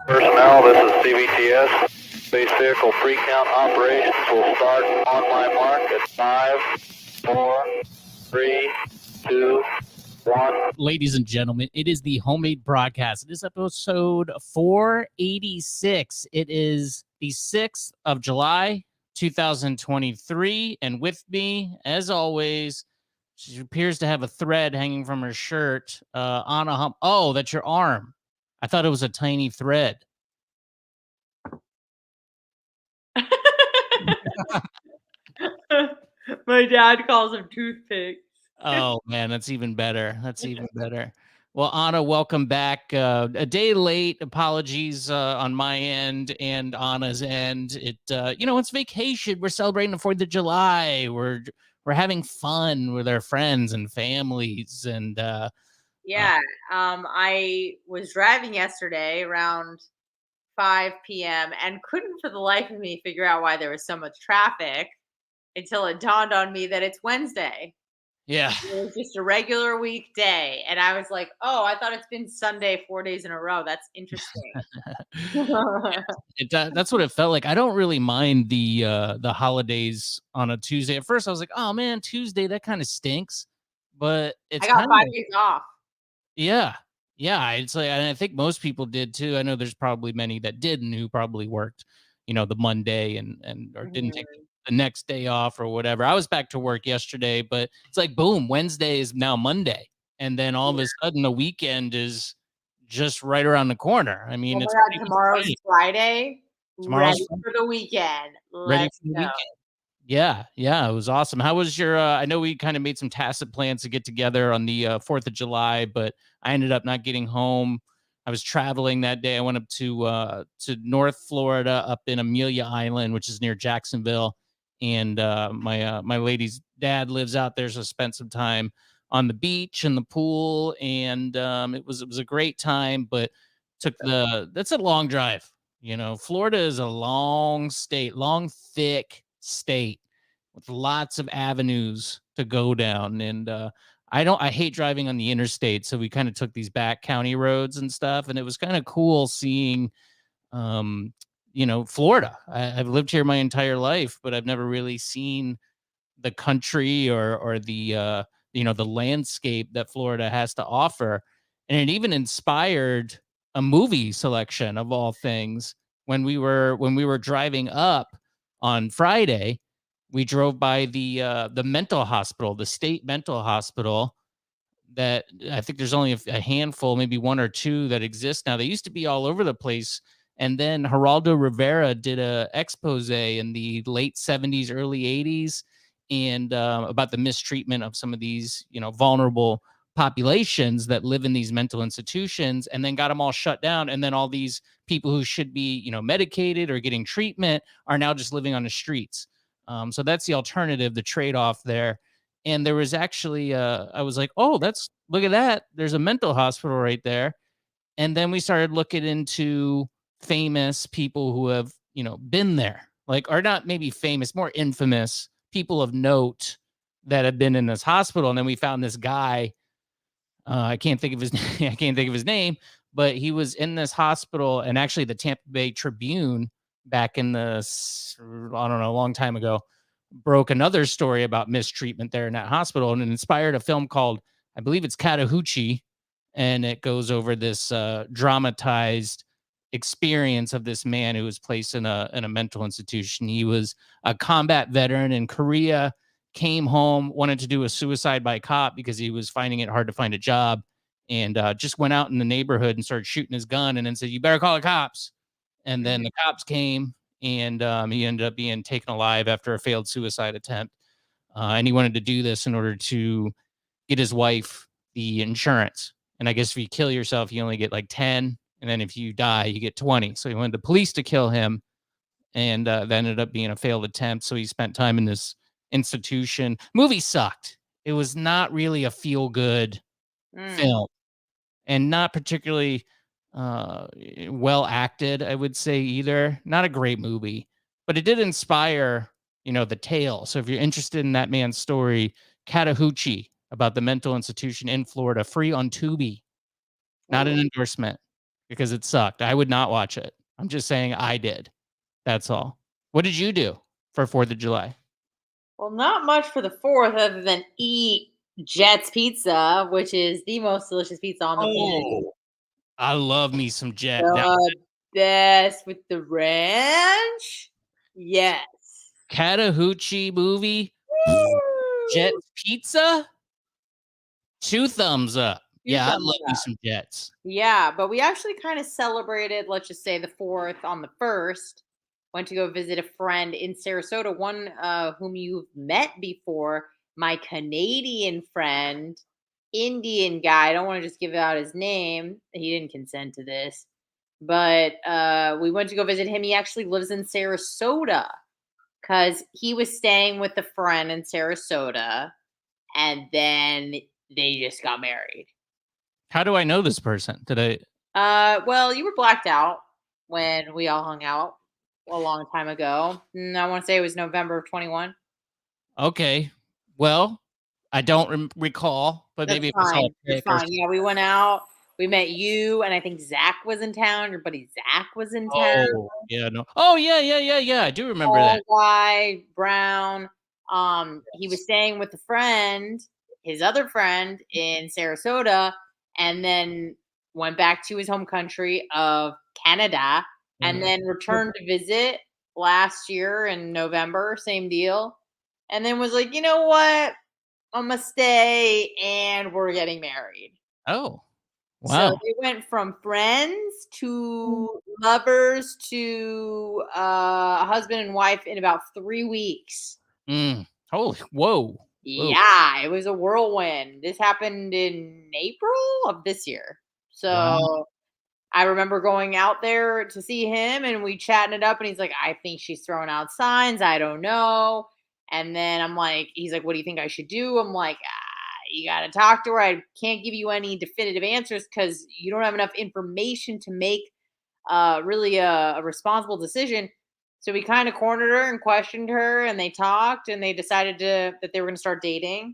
Personnel, this is CBTS. Space vehicle pre-count operations will start on my mark at 5, 4, 3, 2, 1. Ladies and gentlemen, it is the Homemade Broadcast. It is episode 486. It is the 6th of July, 2023. And with me, as always, she appears to have a thread hanging from her shirt on a hump. Oh, that's your arm. I thought it was a tiny thread. My dad calls them toothpicks. Oh, man, that's even better. That's even better. Well, Anna, welcome back. A day late. Apologies on my end and Anna's end. It's vacation. We're celebrating the 4th of July. We're having fun with our friends and families. And I was driving yesterday around 5 p.m. and couldn't for the life of me figure out why there was so much traffic until it dawned on me that it's Wednesday. Yeah. It was just a regular weekday. And I was like, oh, I thought it's been Sunday 4 days in a row. That's interesting. That's what it felt like. I don't really mind the holidays on a Tuesday. At first, I was like, oh, man, Tuesday, that kind of stinks. But it's I got 5 days off. Yeah. Yeah. It's like, and I think most people did too. I know there's probably many that didn't, who probably worked, the Monday or didn't take the next day off or whatever. I was back to work yesterday, but it's like, boom, Wednesday is now Monday. And then all of a sudden the weekend is just right around the corner. I mean, tomorrow's Friday. Tomorrow's ready for the weekend. Ready for the weekend. Yeah, it was awesome. How was your, I know we kind of made some tacit plans to get together on the 4th of July, but I ended up not getting home. I was traveling that day. I went up to North Florida, up in Amelia Island, which is near Jacksonville. And my lady's dad lives out there, so I spent some time on the beach and the pool. And it was a great time, but that's a long drive. Florida is a long state, long, thick state with lots of avenues to go down. And I hate driving on the interstate. So we kind of took these back county roads and stuff. And it was kind of cool seeing, Florida. I've lived here my entire life, but I've never really seen the country or the, the landscape that Florida has to offer. And it even inspired a movie selection of all things. When we were driving up on Friday, we drove by the mental hospital, the state mental hospital, that I think there's only a handful, maybe one or two that exist now. They used to be all over the place. And then Geraldo Rivera did a expose in the late 70s, early 80s, and about the mistreatment of some of these, vulnerable populations that live in these mental institutions, and then got them all shut down. And then all these people who should be, medicated or getting treatment are now just living on the streets. So that's the alternative, the trade-off there. And there was actually, I was like, oh, look at that. There's a mental hospital right there. And then we started looking into famous people who have, been there, are not maybe famous, more infamous people of note that have been in this hospital. And then we found this guy. I can't think of his name. I can't think of his name, but he was in this hospital. And actually the Tampa Bay Tribune back in a long time ago, broke another story about mistreatment there in that hospital, and it inspired a film called, I believe it's Chattahoochee. And it goes over this dramatized experience of this man who was placed in a mental institution. He was a combat veteran in Korea, came home, wanted to do a suicide by cop because he was finding it hard to find a job, and just went out in the neighborhood and started shooting his gun, and then said, "You better call the cops." And then the cops came, and he ended up being taken alive after a failed suicide attempt. And he wanted to do this in order to get his wife the insurance. And I guess if you kill yourself, you only get like 10. And then if you die, you get 20. So he wanted the police to kill him. And that ended up being a failed attempt. So he spent time in this institution. Movie sucked. It was not really a feel-good film. And not particularly well acted, I would say, either. Not a great movie. But it did inspire, the tale. So if you're interested in that man's story, Chattahoochee, about the mental institution in Florida, free on Tubi. Not an endorsement because it sucked. I would not watch it. I'm just saying I did. That's all. What did you do for 4th of July? Well, not much for the 4th other than eat Jet's Pizza, which is the most delicious pizza on the planet. I love me some Jet. The best with the ranch. Yes. Chattahoochee movie, Woo! Jet's Pizza. 2 thumbs up. Yeah, I thumbs love me up. some Jets. Yeah, but we actually kind of celebrated, let's just say the 4th on the 1st. Went to go visit a friend in Sarasota, one whom you've met before, my Canadian friend, Indian guy. I don't want to just give out his name. He didn't consent to this. But we went to go visit him. He actually lives in Sarasota because he was staying with a friend in Sarasota, and then they just got married. How do I know this person? Did I? Well, you were blacked out when we all hung out a long time ago. I want to say it was November of 21. Okay. Well, I don't recall, but That's maybe it was all fine. That's fine. Yeah, we went out. We met you, and I think Zach was in town. Your buddy Zach was in town. Oh, yeah, no. Oh, yeah. I do remember that. Guy, Brown. He was staying with a friend, his other friend in Sarasota, and then went back to his home country of Canada, and then returned to visit last year in November, same deal. And then was like, you know what? I'm gonna stay, and we're getting married. Oh, wow. So they went from friends to lovers to husband and wife in about 3 weeks. Holy, whoa. Yeah, it was a whirlwind. This happened in April of this year. So Wow. I remember going out there to see him, and we chatting it up, and he's like, I think she's throwing out signs. I don't know. And then I'm like, he's like, what do you think I should do? I'm like, you got to talk to her. I can't give you any definitive answers because you don't have enough information to make really a responsible decision. So we kind of cornered her and questioned her, and they talked, and they decided that they were going to start dating.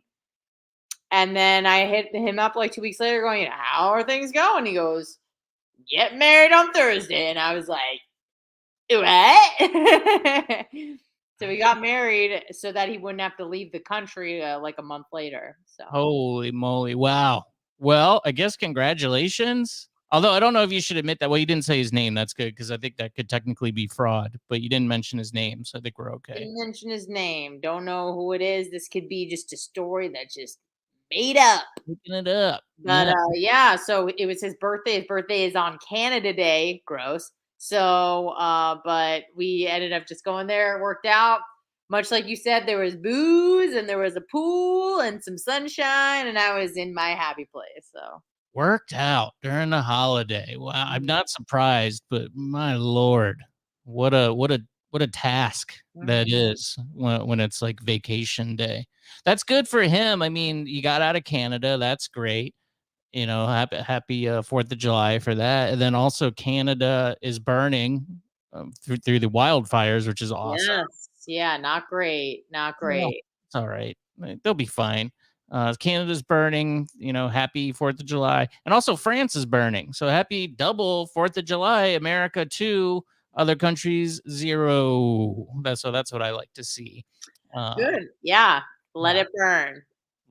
And then I hit him up like 2 weeks later going, how are things going? He goes, get married on Thursday. And I was like, what? So we got married so that he wouldn't have to leave the country like a month later. So Holy moly. Wow. Well, I guess congratulations. Although I don't know if you should admit that. Well, you didn't say his name. That's good because I think that could technically be fraud, but you didn't mention his name. So I think we're okay. Didn't mention his name. Don't know who it is. This could be just a story that's just made up. Making it up. But yeah, so it was his birthday. His birthday is on Canada Day. Gross. So, but we ended up just going there. It worked out. Much like you said, there was booze and there was a pool and some sunshine, and I was in my happy place. So worked out during the holiday. Wow, I'm not surprised, but my Lord, what a task that is when it's like vacation day. That's good for him. I mean, you got out of Canada. That's great. You know, happy 4th of July for that. And then also Canada is burning through the wildfires, which is awesome. Yes. Yeah, not great. Not great. Well, it's all right. They'll be fine. Canada's burning, you know, happy 4th of July. And also France is burning. So happy double 4th of July, America 2, other countries 0. That's what I like to see. Good. Yeah. Let it burn.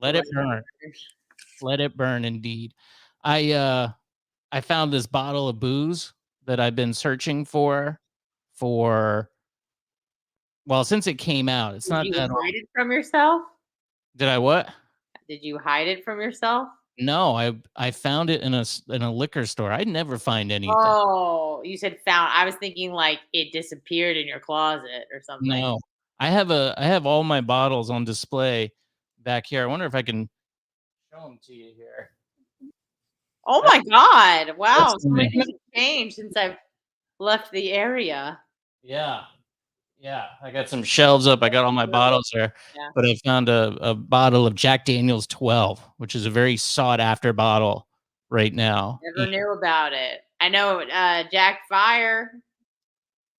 Let it burn. Let it burn indeed. I found this bottle of booze that I've been searching for well, since it came out. It's not Did that you hide it from yourself? Did I what? Did you hide it from yourself? No, I found it in a liquor store. I'd never find anything. Oh, you said found. I was thinking like it disappeared in your closet or something. No. I have all my bottles on display back here. I wonder if I can show them to you here. Oh my God. Wow. So much has changed since I've left the area. Yeah. Yeah. I got some shelves up. I got all my bottles there. Yeah. But I found a bottle of Jack Daniel's 12, which is a very sought after bottle right now. Never knew about it. I know Jack Fire.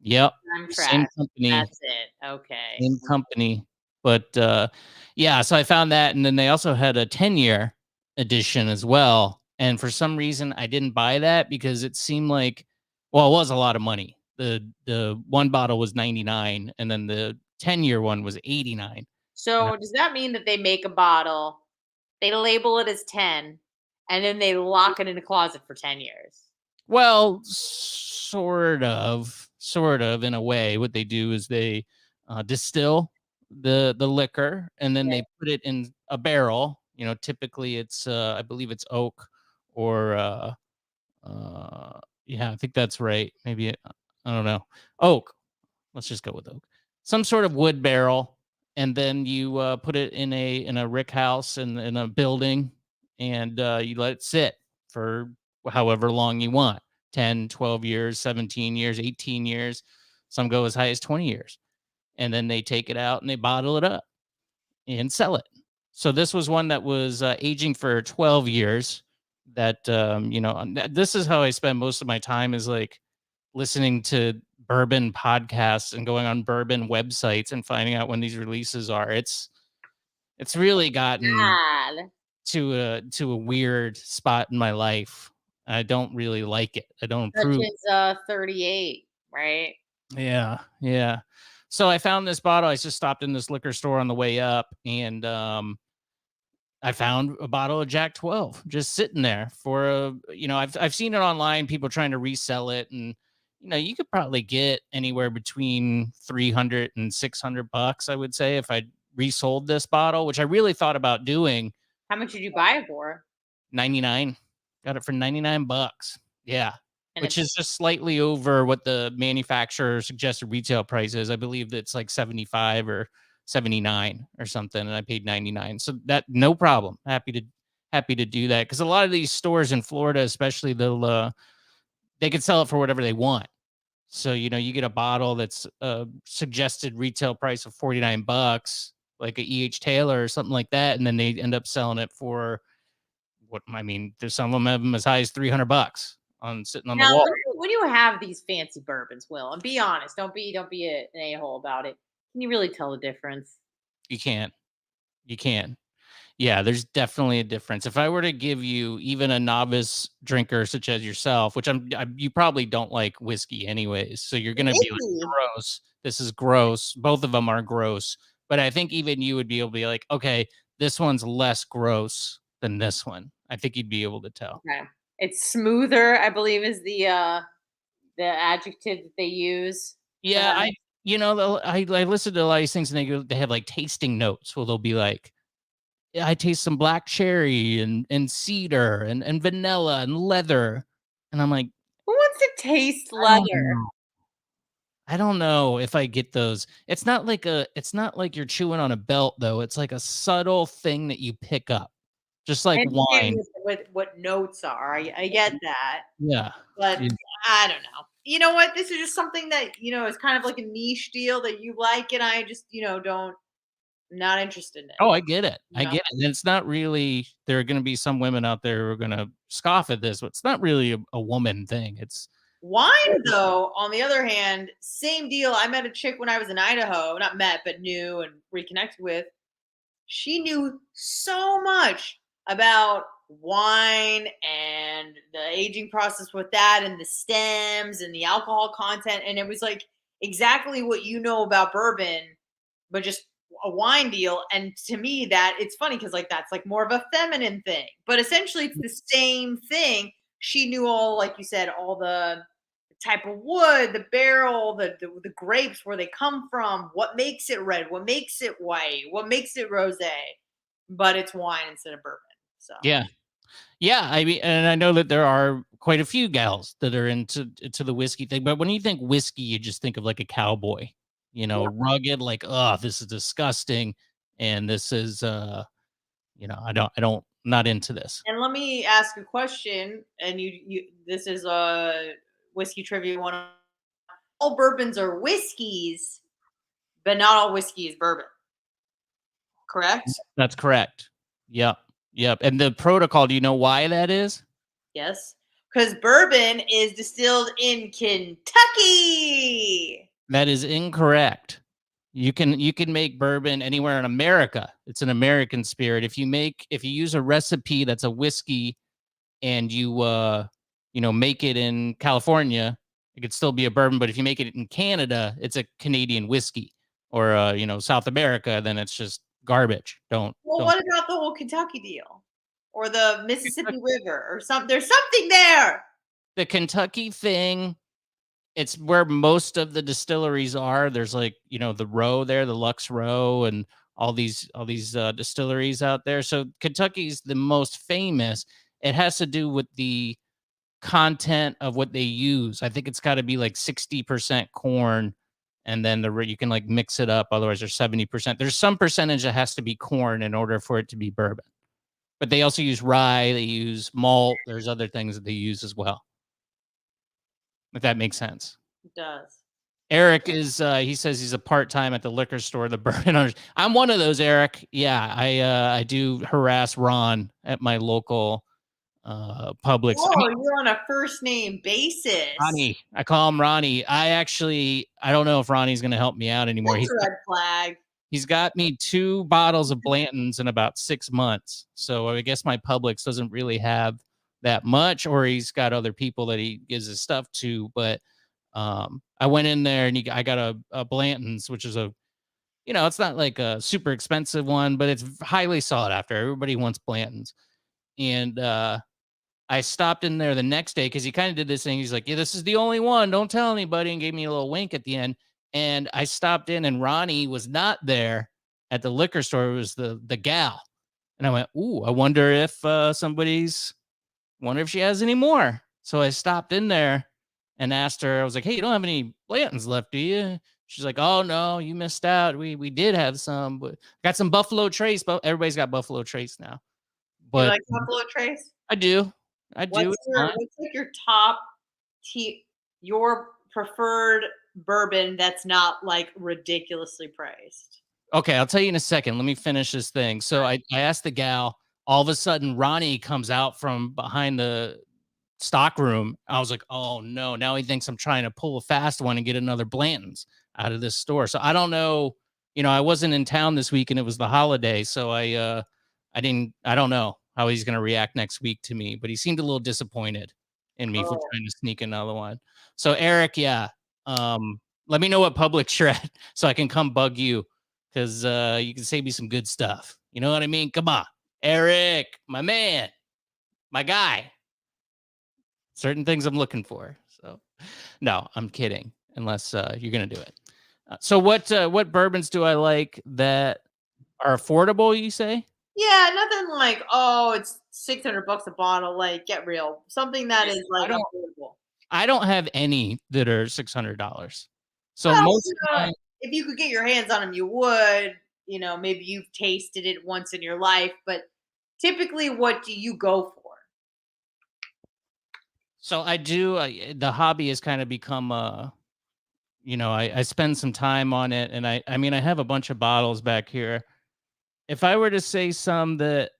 Yep. Same company. That's it. Okay. Same company. But yeah, so I found that, and then they also had a 10-year edition as well. And for some reason, I didn't buy that because it seemed like, well, it was a lot of money. The one bottle was 99, and then the 10-year one was 89. So does that mean that they make a bottle, they label it as 10, and then they lock it in a closet for 10 years? Well, sort of in a way. What they do is they distill the liquor, and then they put it in a barrel. Typically it's I believe it's oak or yeah, I think that's right. Maybe I don't know. Oak. Let's just go with oak. Some sort of wood barrel, and then you put it in a rick house in a building, and you let it sit for however long you want. 10, 12 years, 17 years, 18 years. Some go as high as 20 years. And then they take it out and they bottle it up and sell it. So this was one that was aging for 12 years. That this is how I spend most of my time, is like listening to bourbon podcasts and going on bourbon websites and finding out when these releases are. It's really gotten God. to a weird spot in my life. I don't really like it. I don't Such approve. as 38, right? Yeah. So I found this bottle. I just stopped in this liquor store on the way up, and I found a bottle of Jack 12 just sitting there for I've seen it online, people trying to resell it, and you could probably get anywhere between 300 and 600 bucks, I would say, if I resold this bottle, which I really thought about doing. How much did you buy it for? 99. Got it for 99 bucks. Yeah. And Which is just slightly over what the manufacturer suggested retail price is. I believe that's like 75 or 79 or something, and I paid 99. So that, no problem. Happy to do that, because a lot of these stores in Florida, especially, they can sell it for whatever they want. So you get a bottle that's suggested retail price of 49 bucks, like a E.H. Taylor or something like that, and then they end up selling it for there's some of them as high as 300 bucks on sitting on the now, wall. when you have these fancy bourbons, Will, and be honest, don't be an a-hole about it. Can you really tell the difference? You can't. Yeah, there's definitely a difference. If I were to give you even a novice drinker such as yourself, which you probably don't like whiskey anyways, so you're gonna be like, gross. This is gross. Both of them are gross, but I think even you would be able to be like, okay, this one's less gross than this one. I think you'd be able to tell. Okay. It's smoother, I believe, is the adjective that they use. Yeah, I listen to a lot of these things, and they have like tasting notes. Well, they'll be like, I taste some black cherry and cedar and vanilla and leather. And I'm like, Who wants to taste I don't leather? know. I don't know if I get those. It's not like you're chewing on a belt, though. It's like a subtle thing that you pick up, just like I understand wine. what notes are. I get that, Yeah. but Yeah. I don't know. You know what? This is just something that is kind of like a niche deal that you like, and I just not interested in it. Oh, I get it. You know? And it's not really. There are going to be some women out there who are going to scoff at this, but it's not really a woman thing. It's Wine, though, on the other hand, same deal. I met a chick when I was in Idaho, not met, but knew and reconnected with. She knew so much about wine and the aging process with that and the stems and the alcohol content. And it was like exactly what you know about bourbon, but just a wine deal. And to me, that it's funny because like that's like more of a feminine thing, but essentially it's the same thing. She knew all, like you said, all the type of wood, the barrel, the grapes, where they come from, what makes it red, what makes it white, what makes it rosé, but it's wine instead of bourbon. So yeah. I mean, and I know that there are quite a few gals that are into the whiskey thing, but when you think whiskey, you just think of like a cowboy, rugged, like, oh, this is disgusting, and this is I don't not into this. And let me ask a question, and you this is a whiskey trivia one. All bourbons are whiskeys, but not all whiskey is bourbon. Correct? That's correct. Yep. And the protocol, do you know why that is? Yes. Because bourbon is distilled in Kentucky. That is incorrect. You can make bourbon anywhere in America. It's an American spirit. If you use a recipe that's a whiskey and you make it in California, it could still be a bourbon. But if you make it in Canada, it's a Canadian whiskey. Or South America, then it's just garbage. Well, Don't. what about the whole Kentucky deal? Or the Mississippi River or something? There's something there. The Kentucky thing, it's where most of the distilleries are. There's like, the Row there, the Lux Row, and all these distilleries out there. So Kentucky's the most famous. It has to do with the content of what they use. I think it's got to be like 60% corn, and then you can like mix it up. Otherwise, there's 70%. There's some percentage that has to be corn in order for it to be bourbon. But they also use rye. They use malt. There's other things that they use as well. If that makes sense. It does. Eric is, he says he's a part-time at the liquor store, the bourbon owners. I'm one of those, Eric. Yeah, I do harass Ron at my local Publix. Oh, you're on a first name basis. Ronnie. I call him Ronnie. I don't know if Ronnie's going to help me out anymore. That's a red flag. He's got me 2 bottles of Blanton's in about 6 months. So I guess my Publix doesn't really have that much, or he's got other people that he gives his stuff to. But I went in there and I got a Blanton's, which is it's not like a super expensive one, but it's highly sought after. Everybody wants Blanton's. And I stopped in there the next day because he kind of did this thing. He's like, yeah, this is the only one. Don't tell anybody, and gave me a little wink at the end. And I stopped in, and Ronnie was not there at the liquor store. It was the gal. And I went, ooh, I wonder if wonder if she has any more. So I stopped in there and asked her, I was like, hey, you don't have any Blanton's left, do you? She's like, oh, no, you missed out. We did have some, but got some Buffalo Trace. But everybody's got Buffalo Trace now. But you like Buffalo Trace? I do. What's like your top your preferred bourbon that's not like ridiculously priced? Okay, I'll tell you in a second. Let me finish this thing. So I asked the gal. All of a sudden, Ronnie comes out from behind the stock room. I was like, oh no, now he thinks I'm trying to pull a fast one and get another Blanton's out of this store. So I don't know. I wasn't in town this week and it was the holiday. So I don't know how he's going to react next week to me, but he seemed a little disappointed in me for trying to sneak another one. So Eric, yeah. Let me know what Publix you're at so I can come bug you, because you can save me some good stuff. You know what I mean? Come on, Eric, my man, my guy. Certain things I'm looking for. So no, I'm kidding. Unless you're going to do it. So what bourbons do I like that are affordable, you say? Yeah, nothing like, oh, it's $600 a bottle. Like, get real. Something that is like affordable. I don't have any that are $600. So if you could get your hands on them, you would. Maybe you've tasted it once in your life, but typically, what do you go for? So I do. The hobby has kind of become I spend some time on it, and I have a bunch of bottles back here. If I were to say some that,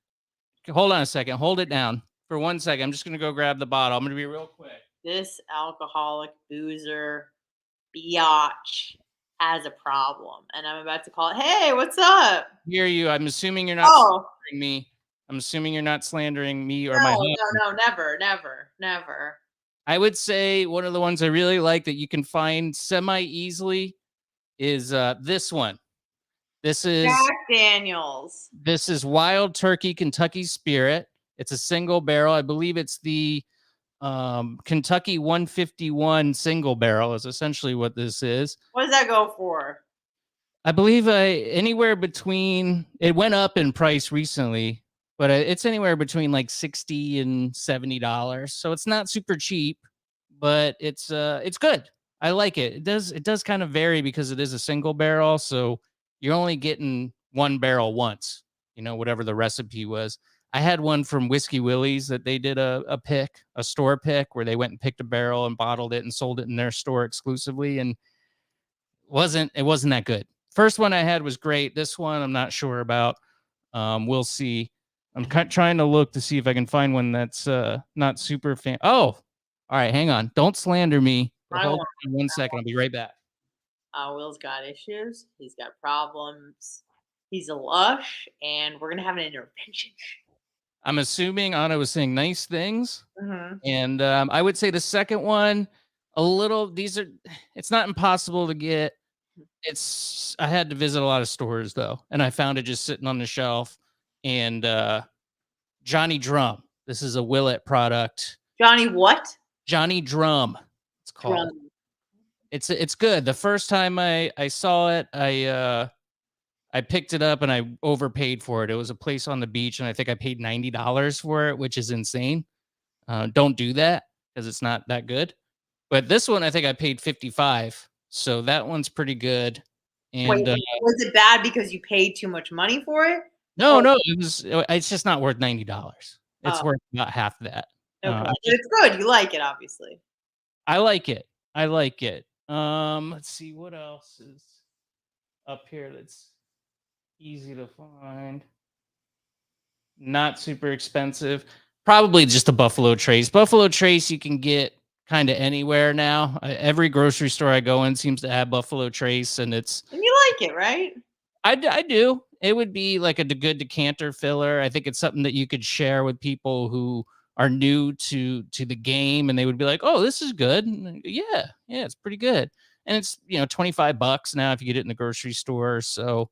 hold on a second, hold it down for 1 second. I'm just going to go grab the bottle. I'm going to be real quick. This alcoholic boozer biatch has a problem, and I'm about to call it. Hey, what's up? Hear you. I'm assuming you're not slandering me. I'm assuming you're not slandering me or my husband. No, never. I would say one of the ones I really like that you can find semi-easily is this one. This is Jack Daniels. This is Wild Turkey Kentucky Spirit. It's a single barrel. I believe it's the Kentucky 151 single barrel is essentially what this is. What does that go for? I believe anywhere between, it went up in price recently, but it's anywhere between like $60 and $70. So it's not super cheap, but it's good. I like it. It does kind of vary because it is a single barrel. So you're only getting one barrel once, whatever the recipe was. I had one from Whiskey Willie's that they did a store pick, where they went and picked a barrel and bottled it and sold it in their store exclusively. And it wasn't that good. First one I had was great. This one I'm not sure about. We'll see. I'm trying to look to see if I can find one that's not super fan. Oh, all right. Hang on. Don't slander me. Hold on 1 second. I'll be right back. Will's got issues. He's got problems. He's a lush, and we're going to have an intervention. I'm assuming Anna was saying nice things. Mm-hmm. And I would say the second one, it's not impossible to get. I had to visit a lot of stores though, and I found it just sitting on the shelf. And Johnny Drum. This is a Willet product. Johnny what? Johnny Drum. It's called. Drum. It's good. The first time I saw it, I picked it up and I overpaid for it. It was a place on the beach, and I think I paid $90 for it, which is insane. Don't do that because it's not that good. But this one, I think I paid 55, so that one's pretty good. Wait, And was it bad because you paid too much money for it? no, it's just not worth $90. It's Oh. worth about half that. Okay, but it's good. You like it, obviously. I like it. Let's see what else is up here that's easy to find. Not super expensive. Probably just a Buffalo Trace. Buffalo Trace you can get kind of anywhere now. Every grocery store I go in seems to have Buffalo Trace, and you like it, right? I do. It would be like a good decanter filler. I think it's something that you could share with people who are new to the game, and they would be like, "Oh, this is good." Yeah, it's pretty good. And it's $25 now if you get it in the grocery store. So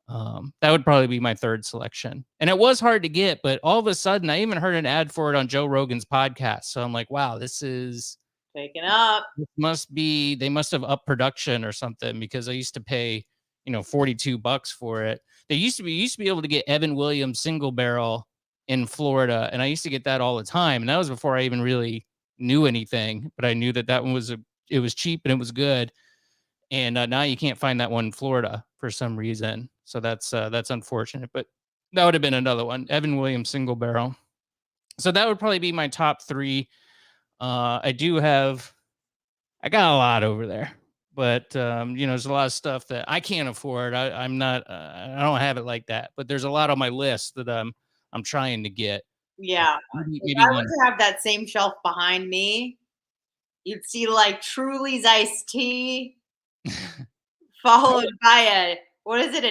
that would probably be my third selection. And it was hard to get, but all of a sudden, I even heard an ad for it on Joe Rogan's podcast. So I'm like, wow, this is taken up. They must have upped production or something, because I used to pay, $42 for it. They used to be able to get Evan Williams single barrel in Florida, and I used to get that all the time. And that was before I even really knew anything, but I knew that one it was cheap and it was good. And now you can't find that one in Florida for some reason. So that's unfortunate, but that would have been another one. Evan Williams single barrel. So that would probably be my top three. I got a lot over there, but there's a lot of stuff that I can't afford. I don't have it like that, but there's a lot on my list that I'm trying to get. Yeah. Maybe if I were to have that same shelf behind me, you'd see like Truly's iced tea, followed by a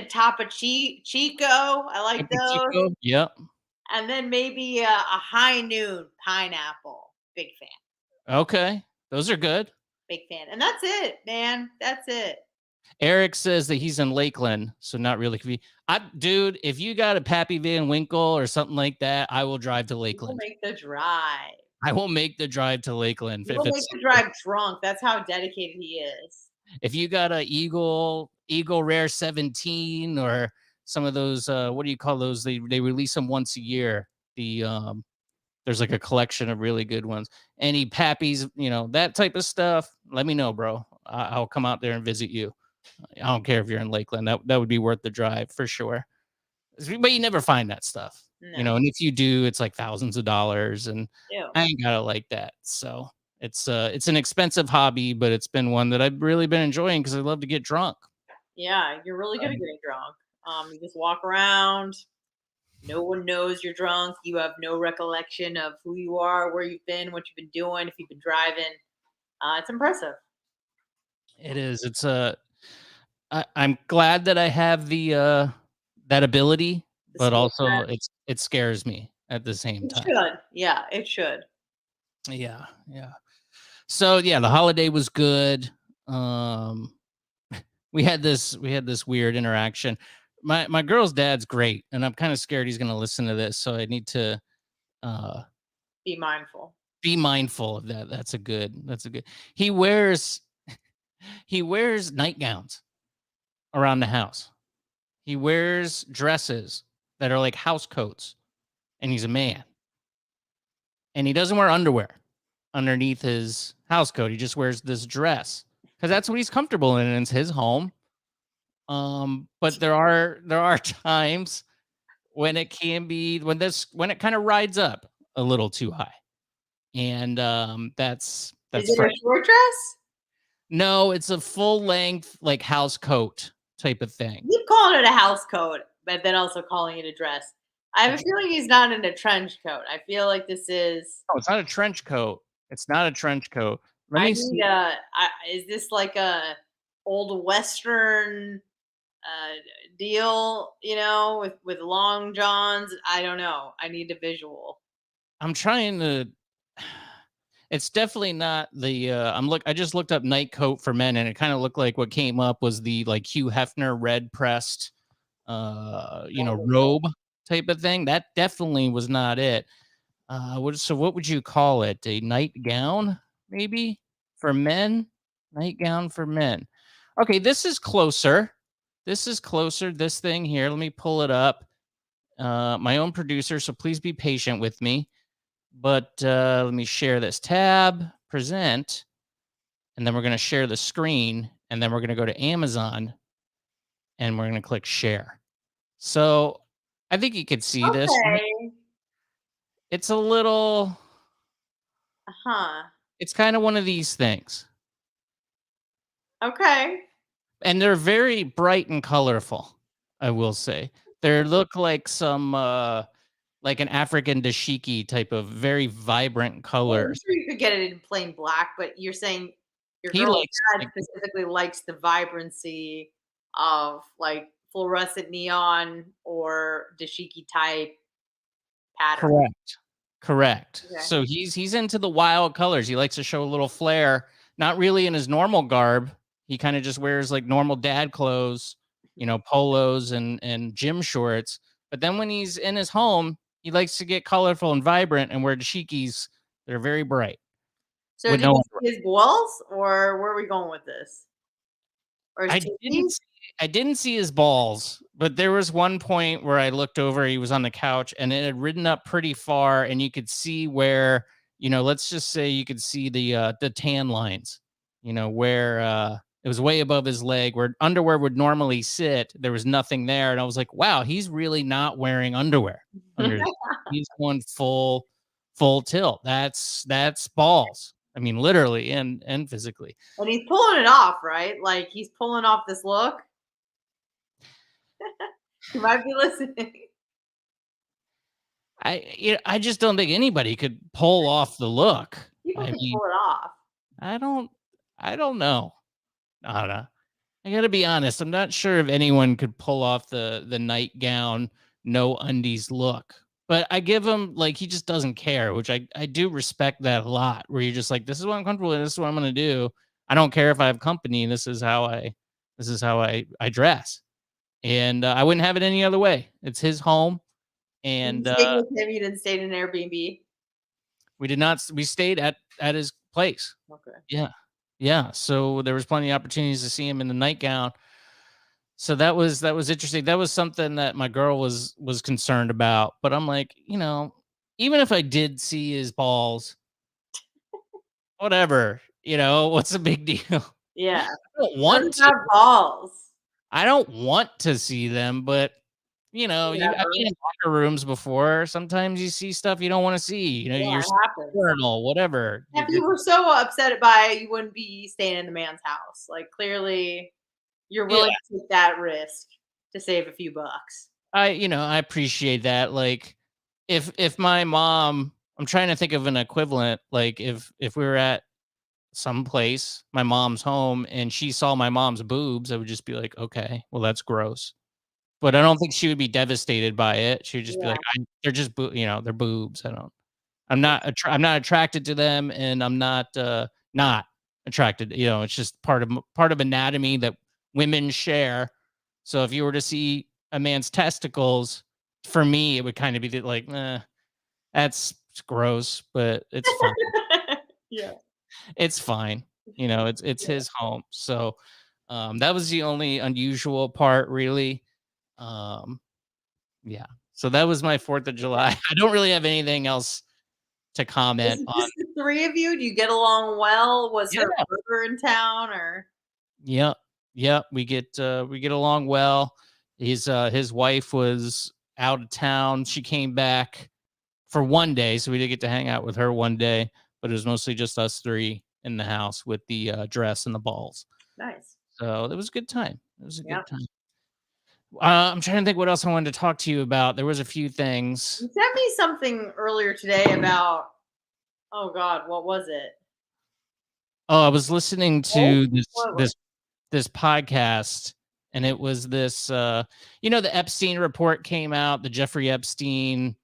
Topo Chico. I like those. Chico. Yep. And then maybe a High Noon pineapple. Big fan. Okay. Those are good. Big fan. And that's it, man. That's it. Eric says that he's in Lakeland, so not really. Dude, if you got a Pappy Van Winkle or something like that, I will drive to Lakeland. We'll make the drive. I will make the drive to Lakeland. We'll make the drive drunk. That's how dedicated he is. If you got a Eagle Rare 17 or some of those, what do you call those? They release them once a year. There's like a collection of really good ones. Any Pappies, that type of stuff, let me know, bro. I'll come out there and visit you. I don't care if you're in Lakeland. That would be worth the drive for sure. But you never find that stuff, No. and if you do, it's like thousands of dollars, and Ew. I ain't got it like that. So it's an expensive hobby, but it's been one that I've really been enjoying because I love to get drunk. Yeah, you're really good at getting drunk. You just walk around. No one knows you're drunk. You have no recollection of who you are, where you've been, what you've been doing, if you've been driving. It's impressive. It is. I'm glad that I have the that ability, but also it scares me at the same time. It should. Yeah, it should. Yeah. So yeah, the holiday was good. We had this weird interaction. My girl's dad's great, and I'm kind of scared he's going to listen to this, so I need to be mindful. Be mindful of that. That's a good. He wears nightgowns around the house. He wears dresses that are like house coats, and he's a man. And he doesn't wear underwear underneath his house coat. He just wears this dress because that's what he's comfortable in, and it's his home. But there are times when it can be when it kind of rides up a little too high, and that's is it a short dress? No, it's a full length like house coat type of thing. You keep calling it a house coat, but then also calling it a dress. I have a feeling he's not in a trench coat. I feel like this is. Oh, it's not a trench coat. It's not a trench coat. Is this like a old Western deal, with long johns. I don't know. I need a visual. I'm trying to. It's definitely not the. I just looked up night coat for men, and it kind of looked like what came up was the like Hugh Hefner red pressed, robe type of thing. That definitely was not it. What would you call it? A nightgown, maybe for men? Nightgown for men. Okay, this is closer. This is closer. This thing here. Let me pull it up. My own producer, so please be patient with me. But let me share this tab, present, and then we're going to share the screen, and then we're going to go to Amazon, and we're going to click share. So I think you could see this. Okay. It's a little. It's kind of one of these things. Okay. And they're very bright and colorful, I will say. They look like some like an African dashiki type of very vibrant Well, I'm colors. sure you could get it in plain black, but you're saying your He girl's likes dad specifically likes the vibrancy of like fluorescent neon or dashiki type pattern. Correct. Okay. So he's into the wild colors. He likes to show a little flair, not really in his normal garb. He kind of just wears like normal dad clothes, polos and gym shorts. But then when he's in his home, he likes to get colorful and vibrant and wear dashikis that are very bright. So With do no you see his balls, or where are we going with this? Or his I titties? I didn't see his balls, but there was one point where I looked over, he was on the couch and it had ridden up pretty far and you could see where, let's just say you could see the tan lines, where it was way above his leg where underwear would normally sit. There was nothing there. And I was like, wow, he's really not wearing underwear under there. He's going full tilt. That's balls. I mean, literally and physically. And he's pulling it off, right? Like he's pulling off this look. You might be listening. I just don't think anybody could pull off the look. People I can mean, pull it off. I don't know. I gotta be honest. I'm not sure if anyone could pull off the nightgown, no undies look. But I give him like he just doesn't care, which I do respect that a lot. Where you're just like, this is what I'm comfortable with. This is what I'm gonna do. I don't care if I have company. This is how I dress, and I wouldn't have it any other way. It's his home, You and stayed with him. You didn't stay in an Airbnb. we did not. We stayed at his place. Okay. Yeah. Yeah. So there was plenty of opportunities to see him in the nightgown. So that was interesting. That was something that my girl was concerned about. But I'm like, even if I did see his balls, whatever, what's the big deal? Yeah. I don't want Doesn't have to. balls. I don't want to see them, but I've been in locker rooms before. Sometimes you see stuff you don't want to see. Yeah, Your it happens. journal, whatever. If you were so upset by it, you wouldn't be staying in the man's house. Like clearly, you're willing to take that risk to save a few bucks. I appreciate that. Like, if my mom, I'm trying to think of an equivalent. Like, if we were at some place, my mom's home, and she saw my mom's boobs, I would just be like, okay, well, that's gross. But I don't think she would be devastated by it. She would just be like, they're just they're boobs. I'm not attracted to them, and I'm not attracted. It's just part of anatomy that women share. So if you were to see a man's testicles, for me, it would kind of be like, that's gross, but it's fine. Yeah. It's fine. It's his home. So that was the only unusual part, really. Yeah. So that was my 4th of July. I don't really have anything else to comment Is it on. just the three of you? Do you get along well? Was her brother in town or? Yep. We get along well. His wife was out of town. She came back for one day, so we did get to hang out with her one day, but it was mostly just us three in the house with the dress and the balls. Nice. So it was a good time. It was a good time. I'm trying to think what else I wanted to talk to you about. There was a few things. You sent me something earlier today about, oh God, what was it? Oh, I was listening to this podcast, And it was this, the Epstein report came out, the Jeffrey Epstein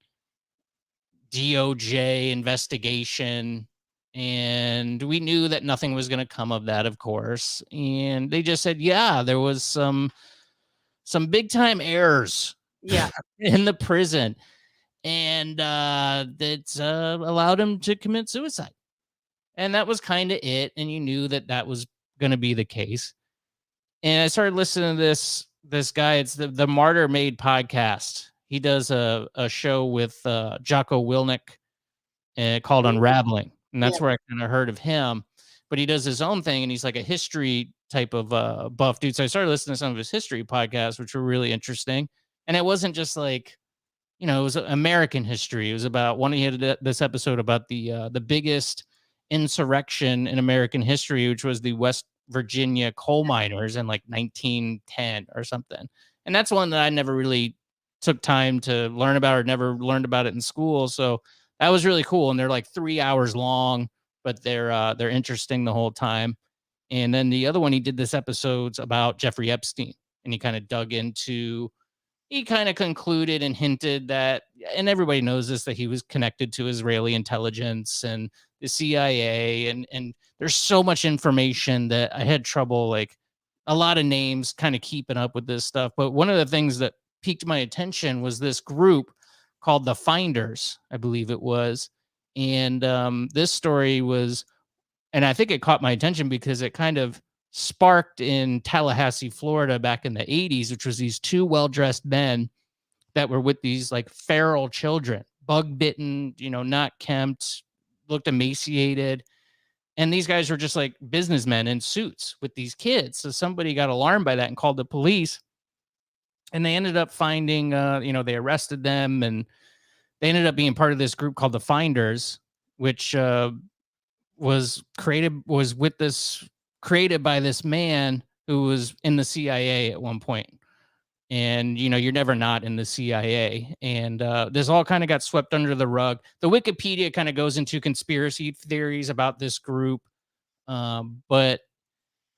DOJ investigation. And we knew that nothing was going to come of that, of course. And they just said, yeah, there was some big time errors in the prison. And that allowed him to commit suicide. And that was kind of it. And you knew that was going to be the case. And I started listening to this guy. It's the Martyr Made podcast. He does a show with Jocko Willink called Unraveling. And that's where I kind of heard of him. But he does his own thing, and he's like a history type of buff dude. So I started listening to some of his history podcasts, which were really interesting. And it wasn't just like, it was American history. It was about he had this episode about the biggest insurrection in American history, which was the West Virginia coal miners in like 1910 or something. And that's one that I never really took time to learn about or never learned about it in school. So that was really cool. And they're like 3 hours long, but they're interesting the whole time. And then the other one, he did this episodes about Jeffrey Epstein, and he kind of dug into, he kind of concluded and hinted that, and everybody knows this, that he was connected to Israeli intelligence and the CIA. And there's so much information that I had trouble, like a lot of names, kind of keeping up with this stuff. But one of the things that piqued my attention was this group called the Finders, I believe it was. And this story was, and I think it caught my attention because it kind of sparked in Tallahassee, Florida back in the 80s, which was these two well-dressed men that were with these like feral children, bug bitten, not kempt, looked emaciated. And these guys were just like businessmen in suits with these kids. So somebody got alarmed by that and called the police. And they ended up finding, they arrested them, and they ended up being part of this group called the Finders, which was created by this man who was in the CIA at one point. And, you're never not in the CIA. And this all kind of got swept under the rug. The Wikipedia kind of goes into conspiracy theories about this group. But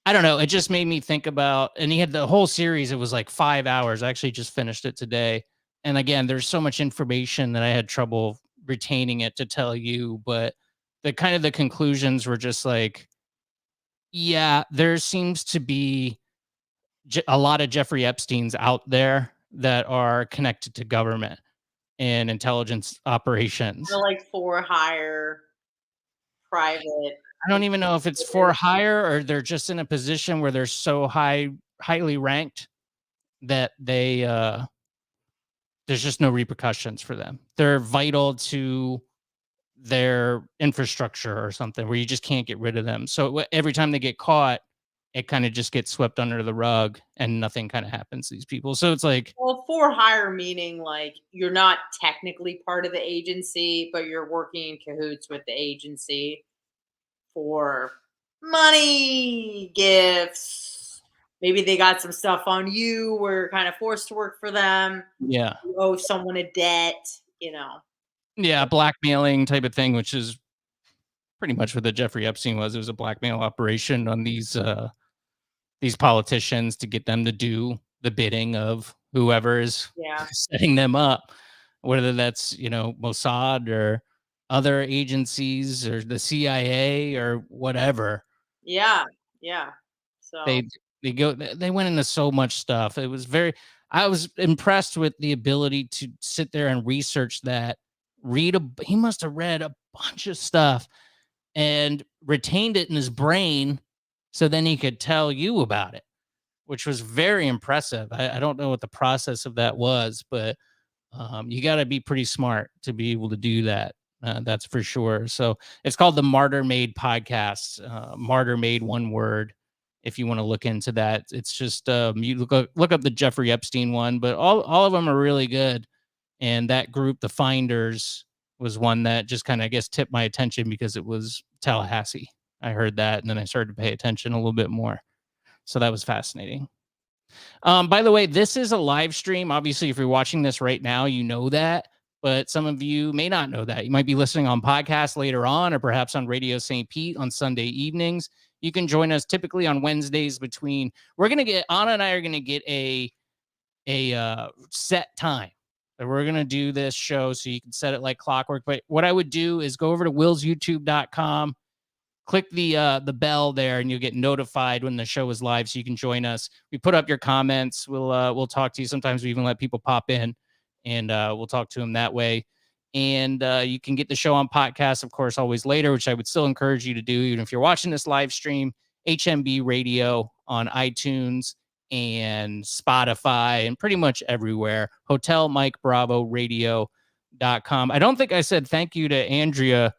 I don't know. It just made me think about, and he had the whole series. It was like 5 hours. I actually just finished it today. And again, there's so much information that I had trouble retaining it to tell you. But the conclusions were just like, yeah, there seems to be a lot of Jeffrey Epsteins out there that are connected to government and intelligence operations. They're like for hire, private. I don't even know if it's for hire or they're just in a position where they're so highly ranked that they there's just no repercussions for them. They're vital to their infrastructure or something where you just can't get rid of them. So every time they get caught, it kind of just gets swept under the rug and nothing kind of happens to these people. So it's like, well, for hire meaning like you're not technically part of the agency, but you're working in cahoots with the agency for money, gifts. Maybe they got some stuff on you where you're kind of forced to work for them. Yeah. You owe someone a debt, Yeah, blackmailing type of thing, which is pretty much what the Jeffrey Epstein was. It was a blackmail operation on these politicians to get them to do the bidding of whoever is setting them up, whether that's, Mossad or other agencies or the CIA or whatever. Yeah. So they went into so much stuff. It was I was impressed with the ability to sit there and research that, he must have read a bunch of stuff and retained it in his brain so then he could tell you about it, which was very impressive. I don't know what the process of that was, but you got to be pretty smart to be able to do that. That's for sure. So it's called the Martyr Made podcast. Martyr Made, one word. If you want to look into that, it's just you look up the Jeffrey Epstein one, but all of them are really good. And that group, the Finders, was one that just kind of, I guess, tipped my attention because it was Tallahassee. I heard that, and then I started to pay attention a little bit more. So that was fascinating. By the way, this is a live stream. Obviously, if you're watching this right now, you know that, but some of you may not know that. You might be listening on podcast later on, or perhaps on Radio St. Pete on Sunday evenings. You can join us typically on Wednesdays Anna and I are going to get a set time. So we're going to do this show so you can set it like clockwork. But what I would do is go over to willsyoutube.com, click the bell there, and you'll get notified when the show is live so you can join us. We put up your comments. We'll talk to you. Sometimes we even let people pop in, and we'll talk to them that way. And you can get the show on podcast, of course, always later, which I would still encourage you to do. Even if you're watching this live stream, HMB Radio on iTunes and Spotify and pretty much everywhere. Hotel Mike Bravo Radio.com. I don't think I said thank you to Andrea.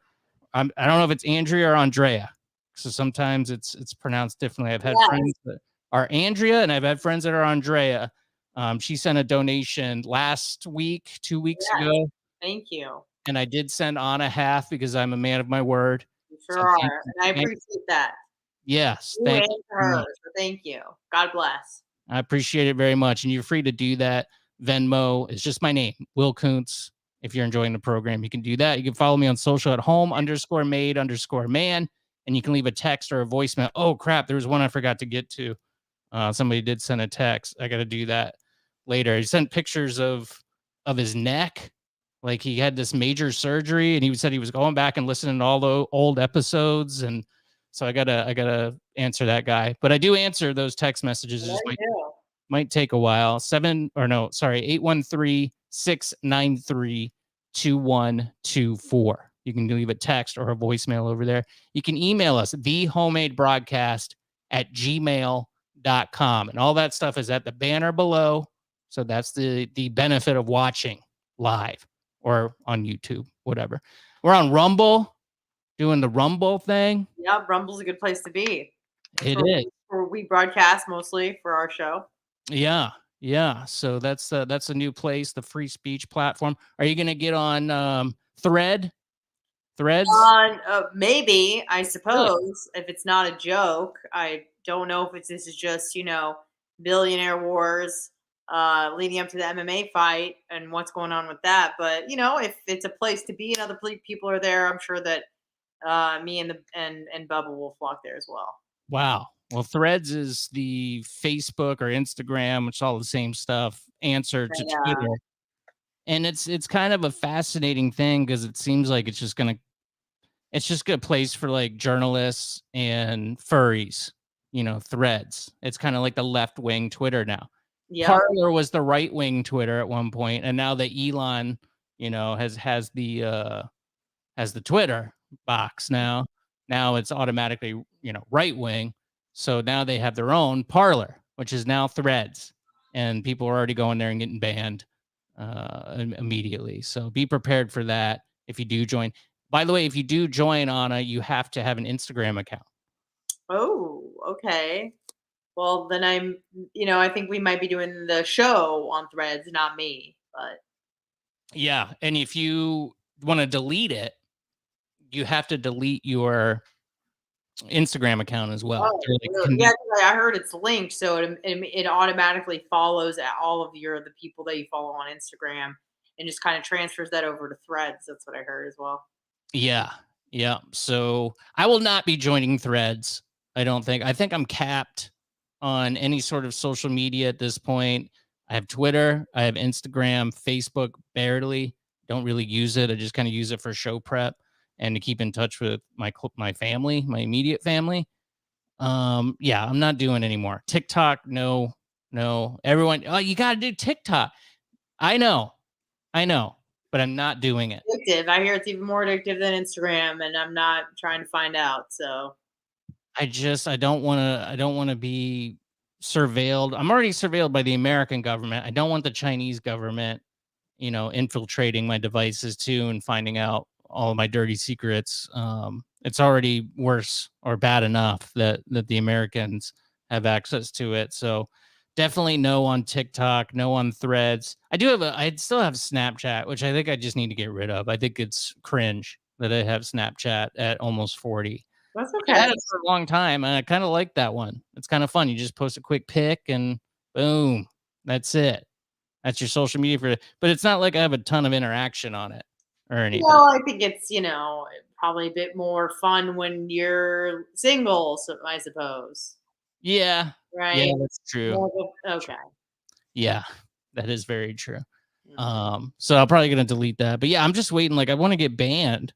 I don't know if it's Andrea or Andrea. So sometimes it's pronounced differently. I've had friends that are Andrea, and I've had friends that are Andrea. She sent a donation last week, 2 weeks ago. Thank you. And I did send Anna half because I'm a man of my word. You sure are. And I appreciate that. Yes. Thank you. So thank you. God bless. I appreciate it very much. And you're free to do that. Venmo is just my name, Will Kuntz. If you're enjoying the program, you can do that. You can follow me on social at home_made_man. And you can leave a text or a voicemail. Oh, crap. There was one I forgot to get to. Somebody did send a text. I got to do that later. He sent pictures of his neck. Like he had this major surgery, and he said he was going back and listening to all the old episodes. And so I gotta answer that guy. But I do answer those text messages. It just might take a while. 813-693-2124. You can leave a text or a voicemail over there. You can email us, thehomemadebroadcast@gmail.com. And all that stuff is at the banner below. So that's the benefit of watching live or on YouTube, whatever. We're on Rumble, doing the Rumble thing. Yeah, Rumble's a good place to be. It is. Where we broadcast mostly for our show. Yeah. So that's a new place, the free speech platform. Are you going to get on Threads? Maybe, I suppose, if it's not a joke. I don't know if this is just, billionaire wars leading up to the MMA fight and what's going on with that. But, if it's a place to be and other people are there, I'm sure that me and Bubba will flock there as well. Wow. Well, Threads is the Facebook or Instagram, which is all the same stuff, answer to Twitter. And it's kind of a fascinating thing because it seems like it's just a place for like journalists and furries, Threads. It's kind of like the left-wing Twitter now. Yeah. Parler was the right-wing Twitter at one point, and now that Elon, has the Twitter box now. Now it's automatically, right-wing. So now they have their own Parler, which is now Threads, and people are already going there and getting banned immediately. So be prepared for that if you do join. By the way, if you do join, Anna, you have to have an Instagram account. Oh, okay. Well, then I think we might be doing the show on Threads, not me, but. Yeah. And if you want to delete it, you have to delete your Instagram account as well. Oh, really? Yeah, I heard it's linked, so it automatically follows all of the people that you follow on Instagram and just kind of transfers that over to Threads. That's what I heard as well. Yeah. So I will not be joining Threads. I don't think. I think I'm capped on any sort of social media at this point. I have Twitter, I have Instagram, Facebook, barely. Don't really use it. I just kind of use it for show prep and to keep in touch with my family, my immediate family. Yeah, I'm not doing anymore. TikTok, no. Everyone, you got to do TikTok. I know, but I'm not doing it. Addictive. I hear it's even more addictive than Instagram, and I'm not trying to find out. So I don't want to be surveilled. I'm already surveilled by the American government. I don't want the Chinese government, infiltrating my devices too and finding out all of my dirty secrets. It's already worse or bad enough that the Americans have access to it. So definitely no on TikTok, no on Threads. I still have Snapchat, which I think I just need to get rid of. I think it's cringe that I have Snapchat at almost 40. That's okay. I had it for a long time, and I kind of like that one. It's kind of fun. You just post a quick pic, and boom, that's it. That's your social media but it's not like I have a ton of interaction on it. or anything. Well, I think it's, probably a bit more fun when you're single, so I suppose. Yeah. Yeah, Right? that's true. Okay. Yeah, that is very true. Mhm. So I'm probably gonna delete that. But yeah, I'm just waiting. Like I want to get banned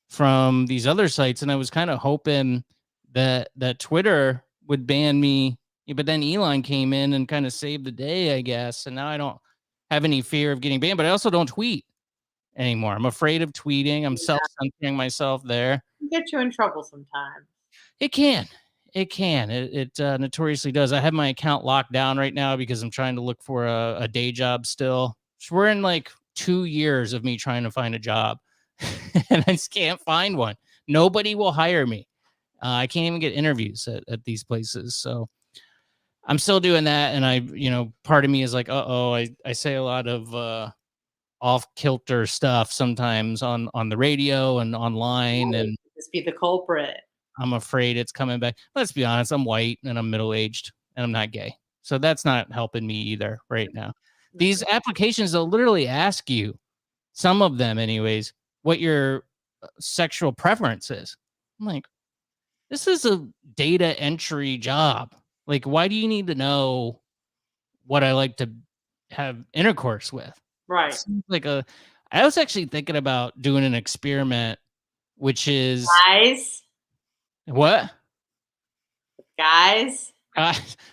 from these other sites, and I was kind of hoping that Twitter would ban me. Yeah, but then Elon came in and kind of saved the day, I guess. And now I don't have any fear of getting banned, but I also don't tweet anymore. I'm afraid of tweeting. I'm Yeah, self-censoring myself there. it can get you in trouble sometimes. It can. It can. It notoriously does. I have my account locked down right now because I'm trying to look for a day job still. So we're in like 2 years of me trying to find a job, and I just can't find one. Nobody will hire me. I can't even get interviews at these places. So I'm still doing that. And part of me is like, I say a lot of off kilter stuff sometimes on the radio and online. Right. And Just be the culprit. I'm afraid it's coming back. Let's be honest. I'm white and I'm middle-aged and I'm not gay. So that's not helping me either right now. These applications, they'll literally ask you, some of them anyways, what your sexual preference is. I'm like, this is a data entry job. Like, why do you need to know what I like to have intercourse with? Right. Seems like I was actually thinking about doing an experiment, which is Guys? what? Guys?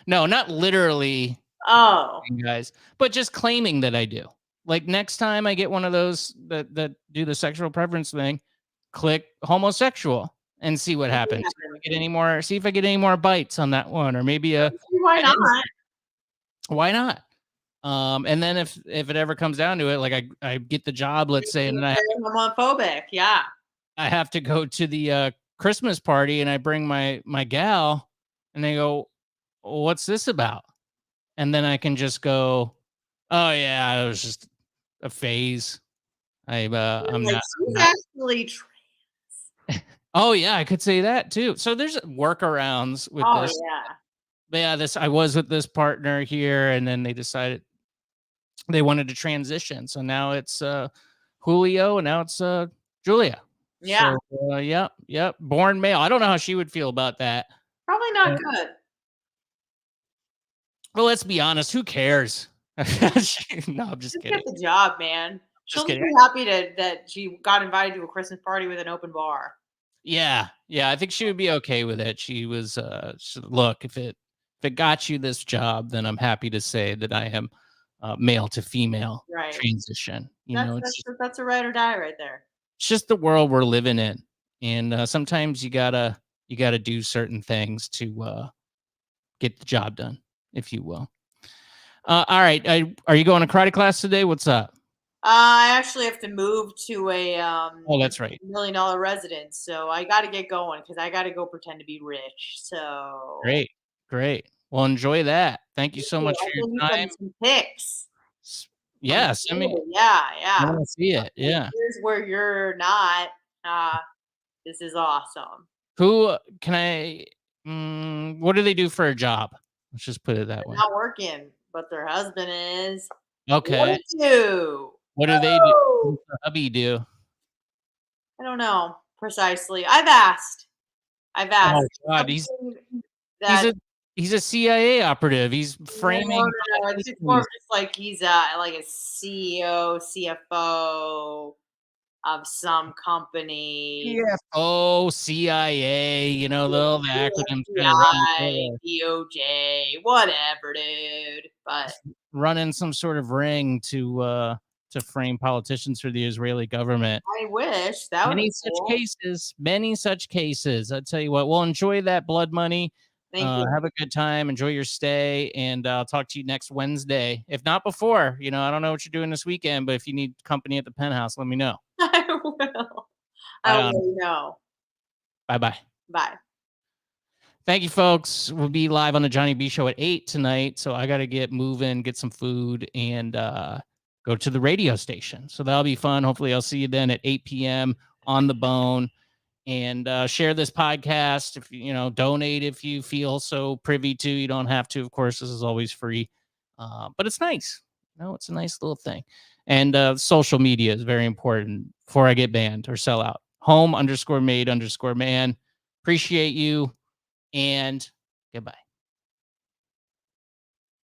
No, not literally, Oh. guys, but just claiming that I do. Like next time I get one of those that do the sexual preference thing, click homosexual and see what happens. See if I get any more bites on that one, or maybe Why not? why not? And then if it ever comes down to it, like I get the job, let's say, and then I'm homophobic. Yeah. I have to go to the Christmas party and I bring my gal and they go, what's this about? And then I can just go, oh yeah, it was just a phase. I'm Like, she's not. actually trans. Oh yeah, I could say that too. So there's workarounds with Oh, this. yeah. But yeah, I was with this partner here, and then they decided they wanted to transition. So now it's Julio, and now it's Julia. Yeah. So yep, born male. I don't know how she would feel about that. Probably not good. Well, let's be honest. Who cares? No, I'm just Just kidding. get the job, man. She'll Just be kidding. happy that she got invited to a Christmas party with an open bar. Yeah, I think she would be okay with it. She was look, if it got you this job, then I'm happy to say that I am male to female Right. transition. That's a ride or die right there. It's just the world we're living in, and sometimes you gotta do certain things to get the job done, if you will. All right, are you going to karate class today? What's up? I actually have to move to a Oh, that's right. $1 million residence, so I got to get going because I got to go pretend to be rich. So Great. Well, enjoy that. Thank you so much for your time. Some pics. Yes, I mean, yeah. I want to see it. Yeah. Here's where you're not. This is awesome. Who can I? What do they do for a job? Let's just put it that way. Not working, but their husband is. Okay. What do they do? What does the hubby do? I don't know precisely. I've asked. Oh God, he's a CIA operative. He's framing. No. It's more just like he's like a CEO, CFO of some company. CFO, CIA. All the acronyms. DOJ, whatever, dude. But running some sort of ring to frame politicians for the Israeli government. I wish that would be cool. Many such cases. I tell you what, we'll enjoy that blood money. Thank you. Have a good time. Enjoy your stay, and I'll talk to you next Wednesday. If not before, I don't know what you're doing this weekend, but if you need company at the Penthouse, let me know. I will. I will let you know. Bye-bye. Bye. Thank you, folks. We'll be live on the Johnny B Show at 8 tonight, so I got to get moving, get some food, and go to the radio station. So that'll be fun. Hopefully, I'll see you then at 8 p.m. on the bone. And share this podcast. If donate if you feel so privy to. You don't have to, of course. This is always free, but it's nice. It's a nice little thing. And social media is very important before I get banned or sell out. Home_made_man. Appreciate you, and goodbye.